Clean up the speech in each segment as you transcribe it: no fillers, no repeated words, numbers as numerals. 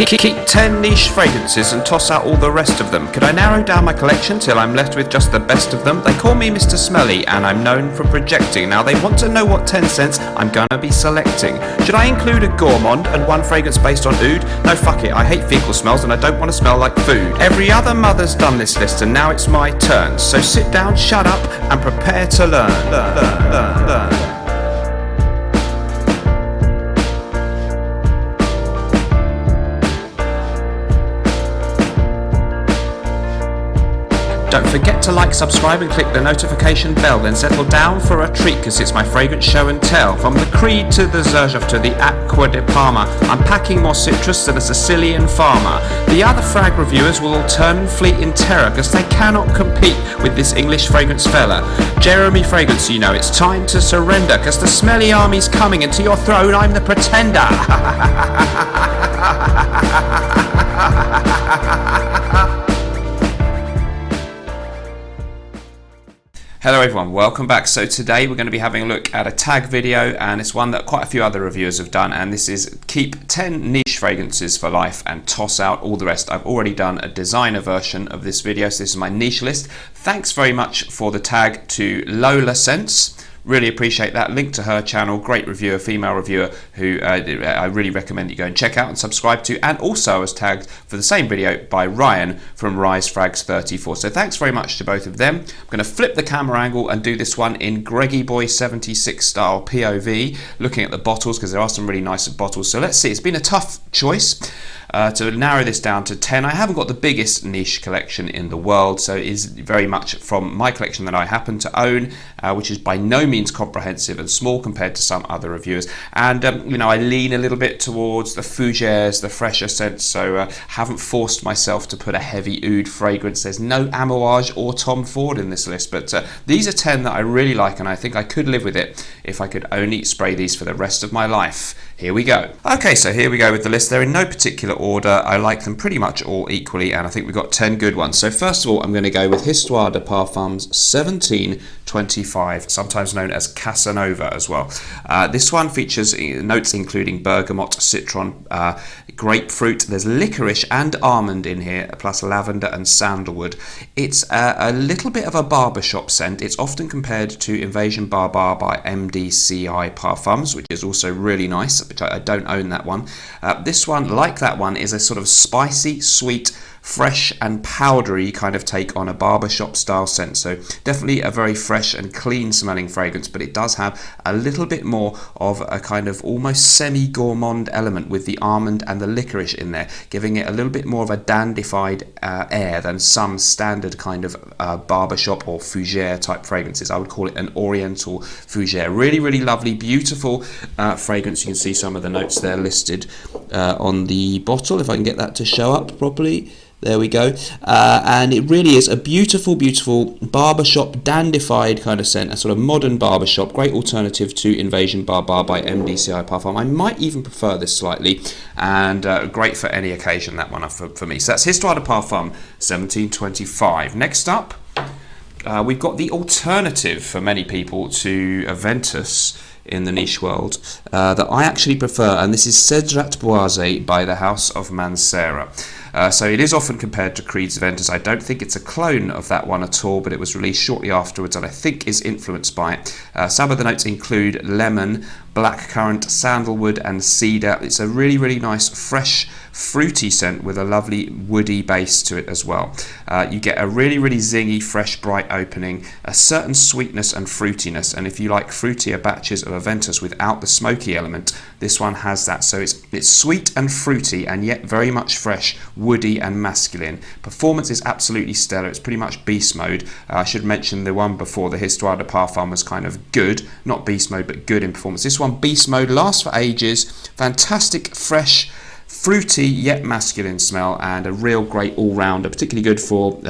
Keep 10 niche fragrances and toss out all the rest of them. Could I narrow down my collection till I'm left with just the best of them? They call me Mr. Smelly and I'm known for projecting. Now they want to know what 10 scents I'm gonna be selecting. Should I include a gourmand and one fragrance based on oud? No, fuck it, I hate fecal smells and I don't want to smell like food. Every other mother's done this list and now it's my turn. So sit down, shut up and prepare to learn. Don't forget to like, subscribe and click the notification bell, then settle down for a treat because it's my fragrance show and tell. From the Creed to the Xerjoff to the Acqua de Parma, I'm packing more citrus than a Sicilian farmer. The other frag reviewers will all turn and flee in terror because they cannot compete with this English fragrance fella. Jeremy Fragrance, you know it's time to surrender because the smelly army's coming and to your throne I'm the pretender. Hello everyone, welcome back. So today we're going to be having a look at a tag video, and it's one that quite a few other reviewers have done, and this is keep 10 niche fragrances for life and toss out all the rest. I've already done a designer version of this video, so this is my niche list. Thanks very much for the tag to LolaScents. Really appreciate that. Link to her channel, great reviewer, female reviewer, who I really recommend you go and check out and subscribe to. And also I was tagged for the same video by Ryan from RyzFragz34. So thanks very much to both of them. I'm going to flip the camera angle and do this one in Greggy Boy 76 style POV, looking at the bottles because there are some really nice bottles. So let's see, it's been a tough choice. To narrow this down to 10, I haven't got the biggest niche collection in the world, so it is very much from my collection that I happen to own, which is by no means comprehensive and small compared to some other reviewers. And you know, I lean a little bit towards the Fougeres, the fresher scents, so haven't forced myself to put a heavy oud fragrance. There's no Amouage or Tom Ford in this list, but these are 10 that I really like, and I think I could live with it if I could only spray these for the rest of my life. Here we go. Okay, so here we go with the list. They're in no particular order. I like them pretty much all equally, and I think we've got 10 good ones. So first of all, I'm going to go with Histoire de Parfums 1725, sometimes known as Casanova as well. This one features notes including bergamot, citron, grapefruit. There's licorice and almond in here, plus lavender and sandalwood. It's a little bit of a barbershop scent. It's often compared to Invasion Barbar by MDCI Parfums, which is also really nice, which I don't own that one. This one, like that one, is a sort of spicy, sweet, fresh and powdery kind of take on a barbershop style scent. So definitely a very fresh and clean smelling fragrance, but it does have a little bit more of a kind of almost semi-gourmand element with the almond and the licorice in there, giving it a little bit more of a dandified air than some standard kind of barbershop or fougere type fragrances. I would call it an oriental fougere. Really, really lovely, beautiful fragrance. You can see some of the notes there listed on the bottle, if I can get that to show up properly. There we go. And it really is a beautiful, beautiful barbershop dandified kind of scent, a sort of modern barbershop. Great alternative to Invasion Barbar by MDCI Parfum. I might even prefer this slightly, and great for any occasion, that one for me. So that's Histoire de Parfum 1725. Next up, we've got the alternative for many people to Aventus in the niche world that I actually prefer, and this is Cedrat Boise by the House of Mancera. So it is often compared to Creed's Aventus. I don't think it's a clone of that one at all, but it was released shortly afterwards and I think is influenced by it. Some of the notes include lemon, blackcurrant, sandalwood and cedar. It's a really, really nice, fresh, fruity scent with a lovely woody base to it as well. You get a really, really zingy, fresh, bright opening, a certain sweetness and fruitiness, and if you like fruitier batches of Aventus without the smoky element, this one has that. So it's sweet and fruity and yet very much fresh, woody and masculine. Performance is absolutely stellar. It's pretty much beast mode. I should mention the one before, the Histoire de Parfum, was kind of good, not beast mode but good in performance. This one, beast mode, lasts for ages, fantastic, fresh, fruity yet masculine smell, and a real great all-rounder, particularly good for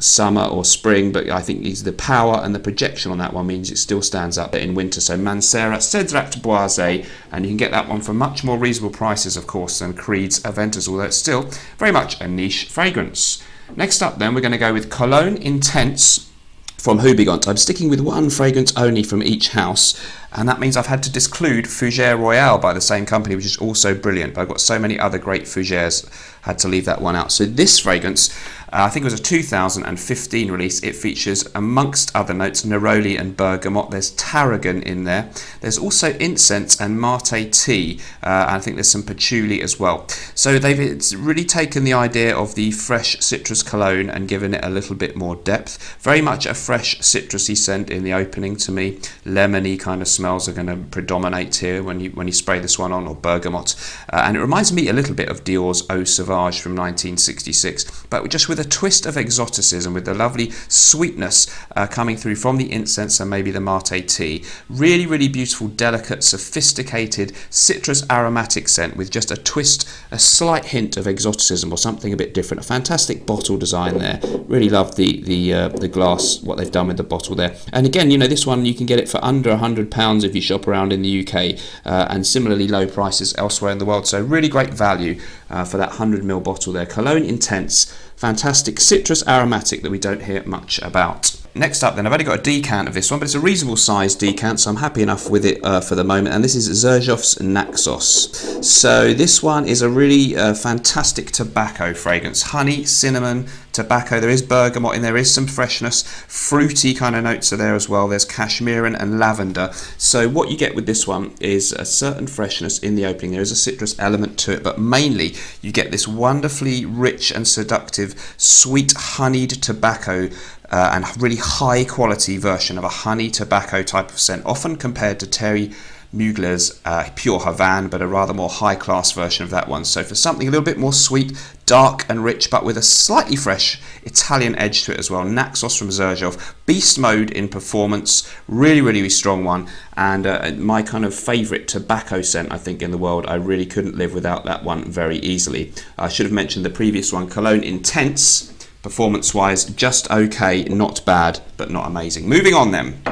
summer or spring, but I think the power and the projection on that one means it still stands up in winter. So Mancera, Cedrat Boise, and you can get that one for much more reasonable prices, of course, than Creed's Aventus, although it's still very much a niche fragrance. Next up then, we're going to go with Cologne Intense from Hubigant. I'm sticking with one fragrance only from each house, and that means I've had to disclude Fougere Royale by the same company, which is also brilliant, but I've got so many other great Fougeres, had to leave that one out. So this fragrance, I think it was a 2015 release. It features, amongst other notes, neroli and bergamot. There's tarragon in there. There's also incense and mate tea, and I think there's some patchouli as well. So it's really taken the idea of the fresh citrus cologne and given it a little bit more depth. Very much a fresh citrusy scent in the opening to me. Lemony kind of smells are going to predominate here when you spray this one on, or bergamot. And it reminds me a little bit of Dior's Eau Sauvage from 1966, but just with a twist of exoticism, with the lovely sweetness coming through from the incense and maybe the mate tea. Really, really beautiful, delicate, sophisticated citrus aromatic scent with just a twist, a slight hint of exoticism or something a bit different. A fantastic bottle design there. Really love the glass, what they've done with the bottle there. And again, you know, this one you can get it for under £100 if you shop around in the UK, and similarly low prices elsewhere in the world. So really great value for that 100ml bottle there. Cologne Intense, fantastic citrus aromatic that we don't hear much about. Next up then, I've only got a decant of this one, but it's a reasonable sized decant, so I'm happy enough with it for the moment, and this is Xerjoff Naxos. So this one is a really fantastic tobacco fragrance. Honey, cinnamon, tobacco, there is bergamot in there, is some freshness, fruity kind of notes are there as well. There's cashmeran and lavender. So what you get with this one is a certain freshness in the opening. There is a citrus element to it, but mainly you get this wonderfully rich and seductive sweet honeyed tobacco, and really high quality version of a honey tobacco type of scent, often compared to Terry Mugler's Pure Havane, but a rather more high class version of that one. So for something a little bit more sweet, dark and rich, but with a slightly fresh Italian edge to it as well. Naxos from Xerjoff, beast mode in performance, really, really strong one, and my kind of favourite tobacco scent, I think, in the world. I really couldn't live without that one very easily. I should have mentioned the previous one, Cologne Intense. Performance-wise, just okay, not bad, but not amazing. Moving on then.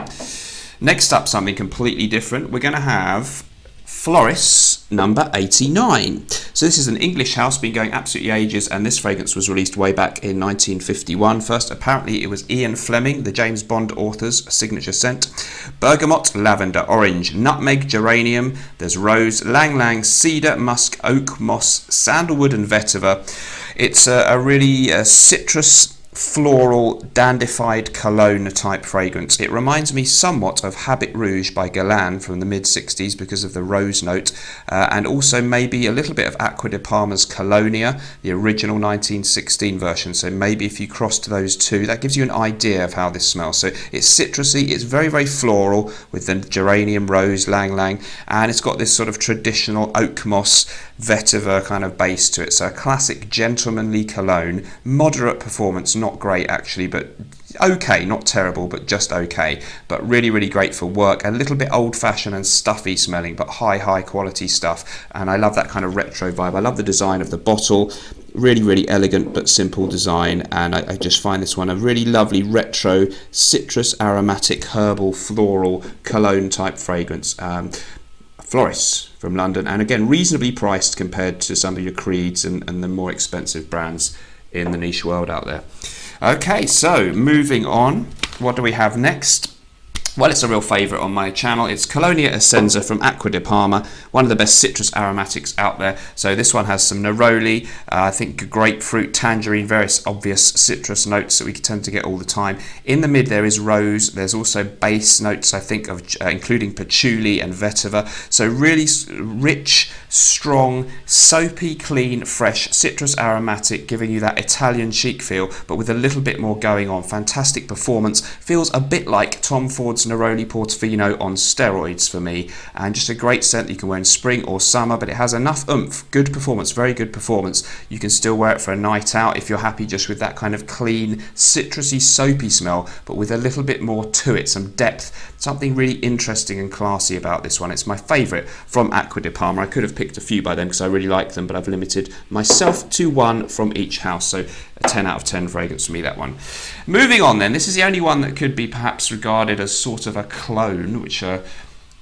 Next up, something completely different. We're going to have Floris number 89. So this is an English house, been going absolutely ages, and this fragrance was released way back in 1951. First, apparently it was Ian Fleming, the James Bond author's signature scent. Bergamot, lavender, orange, nutmeg, geranium, there's rose, lang lang, cedar, musk, oak, moss, sandalwood and vetiver. It's a really citrus, floral, dandified cologne type fragrance. It reminds me somewhat of Habit Rouge by Guerlain from the mid-60s because of the rose note, and also maybe a little bit of Acqua di Parma's Colonia, the original 1916 version. So maybe if you crossed those two, that gives you an idea of how this smells. So it's citrusy, it's very, very floral with the geranium, rose, lang lang, and it's got this sort of traditional oak moss, vetiver kind of base to it. So a classic gentlemanly cologne, moderate performance, not great actually, but okay, not terrible, but just okay, but really, really great for work. A little bit old-fashioned and stuffy smelling, but high quality stuff, and I love that kind of retro vibe. I love the design of the bottle, really, really elegant but simple design, and I just find this one a really lovely retro citrus aromatic herbal floral cologne type fragrance. Floris from London, and again reasonably priced compared to some of your Creeds and the more expensive brands in the niche world out there. Okay, so moving on, what do we have next? Well, it's a real favourite on my channel. It's Colonia Essenza from Acqua di Parma, one of the best citrus aromatics out there. So this one has some neroli, I think grapefruit, tangerine, various obvious citrus notes that we tend to get all the time. In the mid there is rose. There's also base notes, I think, of including patchouli and vetiver. So really rich, strong, soapy, clean, fresh citrus aromatic, giving you that Italian chic feel, but with a little bit more going on. Fantastic performance. Feels a bit like Tom Ford's Neroli Portofino on steroids for me, and just a great scent that you can wear in spring or summer, but it has enough oomph, good performance, very good performance. You can still wear it for a night out if you're happy just with that kind of clean, citrusy, soapy smell, but with a little bit more to it, some depth, something really interesting and classy about this one. It's my favourite from Acqua di Parma. I could have picked a few by them because I really like them, but I've limited myself to one from each house, so a 10 out of 10 fragrance for me, that one. Moving on then, this is the only one that could be perhaps regarded as sort of a clone, which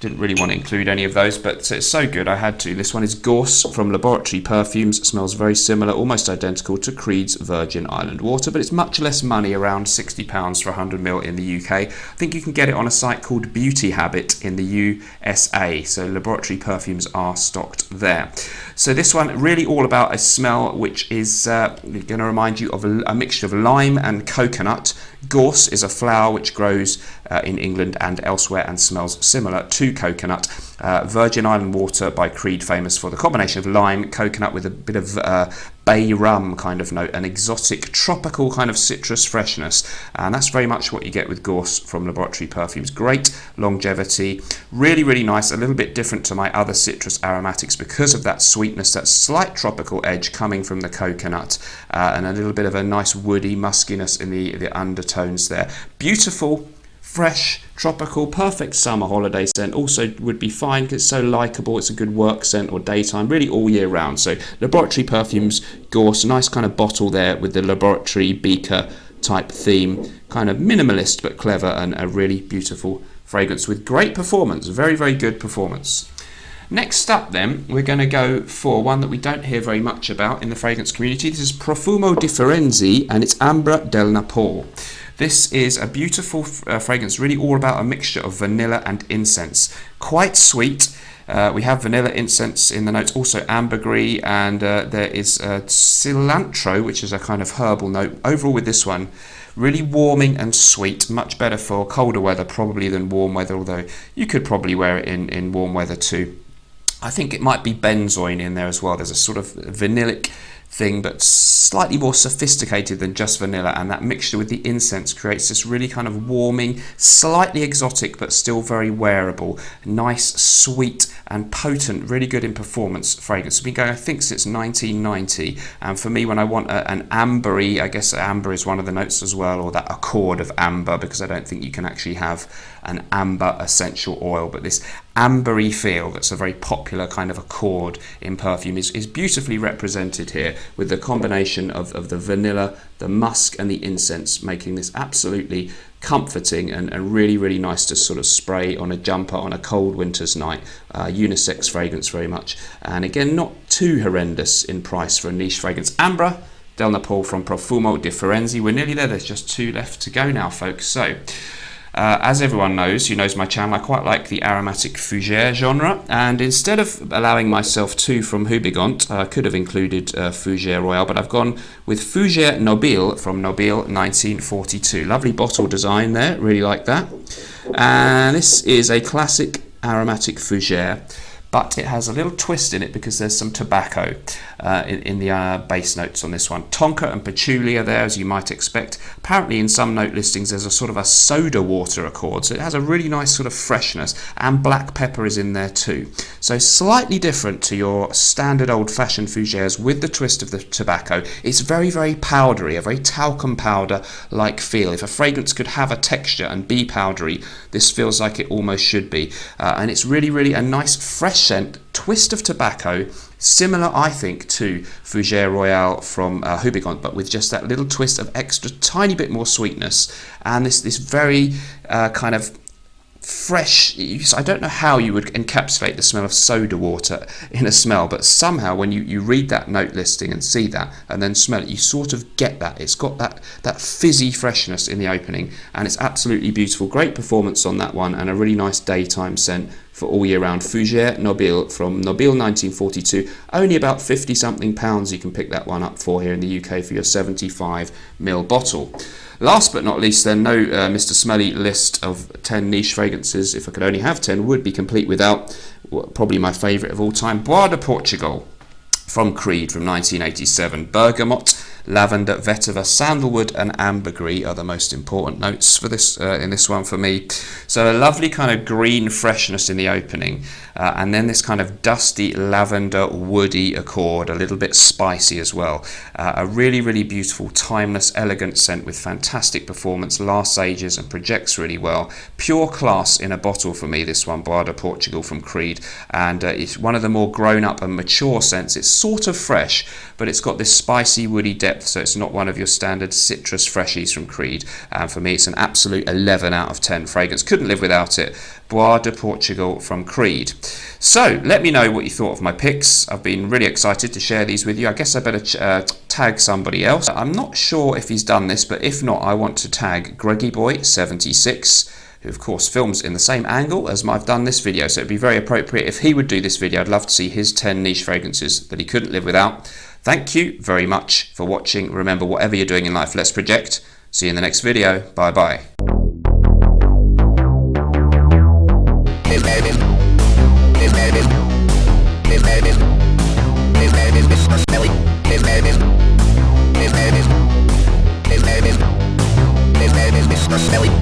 Didn't really want to include any of those, but it's so good I had to. This one is Gorse from Laboratory Perfumes. It smells very similar, almost identical to Creed's Virgin Island Water, but it's much less money, around £60 for 100ml in the UK. I think you can get it on a site called Beauty Habit in the USA, so Laboratory Perfumes are stocked there. So this one, really all about a smell which is going to remind you of a mixture of lime and coconut. Gorse is a flower which grows in England and elsewhere and smells similar to coconut. Virgin Island Water by Creed, famous for the combination of lime, coconut with a bit of bay rum kind of note, an exotic tropical kind of citrus freshness, and that's very much what you get with Gorse from Laboratory Perfumes. Great longevity, really nice, a little bit different to my other citrus aromatics because of that sweetness, that slight tropical edge coming from the coconut, and a little bit of a nice woody muskiness in the undertones there. Beautiful, fresh, tropical, perfect summer holiday scent. Also would be fine because it's so likeable. It's a good work scent or daytime, really all year round. So Laboratory Perfumes, Gorse, nice kind of bottle there with the laboratory beaker type theme, kind of minimalist but clever, and a really beautiful fragrance with great performance, very good performance. Next up then, we're going to go for one that we don't hear very much about in the fragrance community. This is Profumo di Firenze, and it's Ambra del Napoli. This is a beautiful fragrance, really all about a mixture of vanilla and incense. Quite sweet. We have vanilla incense in the notes, also ambergris, and there is cilantro, which is a kind of herbal note. Overall with this one, really warming and sweet, much better for colder weather probably than warm weather, although you could probably wear it in warm weather too. I think it might be benzoin in there as well. There's a sort of vanillic thing, but slightly more sophisticated than just vanilla, and that mixture with the incense creates this really kind of warming, slightly exotic but still very wearable, nice, sweet and potent, really good in performance fragrance. It's been going, I think, since 1990, and for me, when I want an ambery, I guess amber is one of the notes as well, or that accord of amber, because I don't think you can actually have an amber essential oil, but this ambery feel that's a very popular kind of accord in perfume is beautifully represented here with the combination of the vanilla, the musk and the incense, making this absolutely comforting and really nice to sort of spray on a jumper on a cold winter's night. Unisex fragrance very much, and again not too horrendous in price for a niche fragrance. Ambra del Napoli from Profumo di Firenze. We're nearly there, there's just 2 left to go now, folks. So as everyone knows, who knows my channel, I quite like the aromatic Fougere genre, and instead of allowing myself 2 from Hubigant, I could have included Fougere Royale, but I've gone with Fougere Nobile from Nobile 1942. Lovely bottle design there, really like that. And this is a classic aromatic Fougere, but it has a little twist in it because there's some tobacco in the base notes on this one. Tonka and patchouli are there, as you might expect. Apparently in some note listings there's a sort of a soda water accord, so it has a really nice sort of freshness, and black pepper is in there too. So slightly different to your standard old-fashioned Fougeres with the twist of the tobacco. It's very powdery, a very talcum powder-like feel. If a fragrance could have a texture and be powdery, this feels like it almost should be. And it's really a nice fresh scent, twist of tobacco, similar I think to Fougere Royale from Hubigant, but with just that little twist of extra tiny bit more sweetness, and this very kind of fresh. I don't know how you would encapsulate the smell of soda water in a smell, but somehow when you read that note listing and see that and then smell it, you sort of get that. It's got that fizzy freshness in the opening, and it's absolutely beautiful. Great performance on that one, and a really nice daytime scent for all year round. Fougere Nobile from Nobile 1942. Only about 50 something pounds you can pick that one up for here in the UK for your 75ml bottle. Last but not least then, no Mr. Smelly list of 10 niche fragrances, if I could only have 10, would be complete without probably my favourite of all time, Bois de Portugal from Creed from 1987. Bergamot, lavender, vetiver, sandalwood and ambergris are the most important notes for this in this one for me. So a lovely kind of green freshness in the opening, and then this kind of dusty lavender woody accord, a little bit spicy as well. A really beautiful, timeless, elegant scent with fantastic performance, lasts ages and projects really well. Pure class in a bottle for me, this one, Bois de Portugal from Creed, and it's one of the more grown up and mature scents. It's sort of fresh, but it's got this spicy, woody depth, so it's not one of your standard citrus freshies from Creed. And for me, it's an absolute 11 out of 10 fragrance. Couldn't live without it. Bois de Portugal from Creed. So let me know what you thought of my picks. I've been really excited to share these with you. I guess I better tag somebody else. I'm not sure if he's done this, but if not, I want to tag Greggy Boy 76, who of course films in the same angle as I've done this video, so it'd be very appropriate if he would do this video. I'd love to see his 10 niche fragrances that he couldn't live without. Thank you very much for watching. Remember, whatever you're doing in life, let's project. See you in the next video. Bye bye. Smelly.